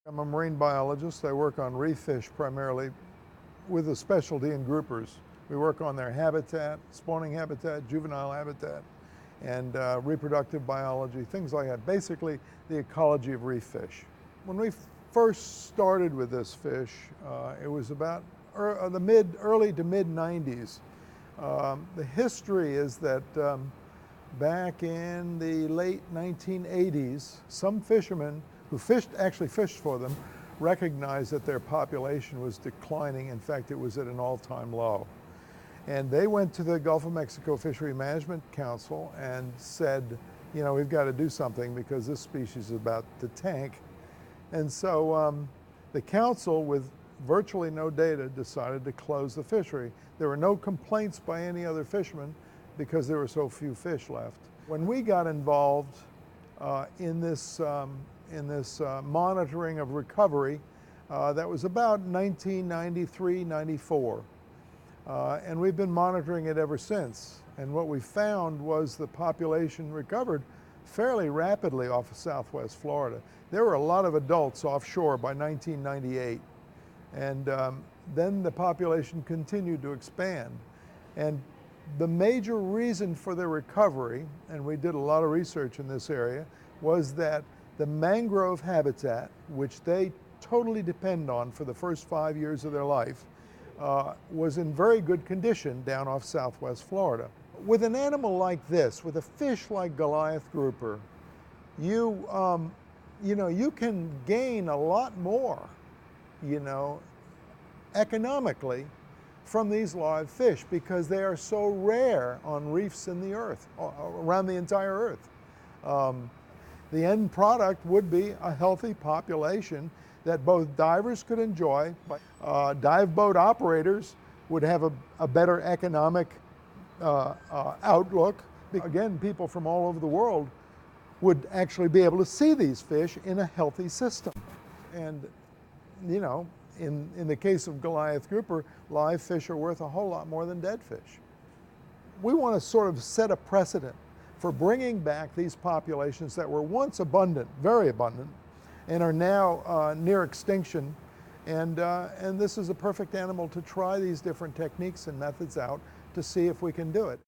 I'm a marine biologist. I work on reef fish primarily with a specialty in groupers. We work on their habitat, spawning habitat, juvenile habitat, and reproductive biology, things like that. Basically, the ecology of reef fish. When we first started with this fish, it was about the early to mid 90s. The history is that back in the late 1980s, some fishermen who actually fished for them, recognized that their population was declining. In fact, it was at an all-time low. And they went to the Gulf of Mexico Fishery Management Council and said, you know, we've got to do something because this species is about to tank. And so the council, with virtually no data, decided to close the fishery. There were no complaints by any other fishermen because there were so few fish left. When we got involved in this monitoring of recovery, that was about 1993, 94. And we've been monitoring it ever since. And what we found was the population recovered fairly rapidly off of Southwest Florida. There were a lot of adults offshore by 1998. And then the population continued to expand. And the major reason for their recovery, and we did a lot of research in this area, was that the mangrove habitat, which they totally depend on for the first 5 years of their life, was in very good condition down off Southwest Florida. With an animal like this, with a fish like Goliath grouper, you can gain a lot more, economically from these live fish because they are so rare on reefs in the earth, around the entire earth. The end product would be a healthy population that both divers could enjoy, dive boat operators would have a better economic outlook. Again, people from all over the world would actually be able to see these fish in a healthy system. And, in the case of Goliath grouper, live fish are worth a whole lot more than dead fish. We want to sort of set a precedent for bringing back these populations that were once abundant, very abundant, and are now near extinction. And this is a perfect animal to try these different techniques and methods out to see if we can do it.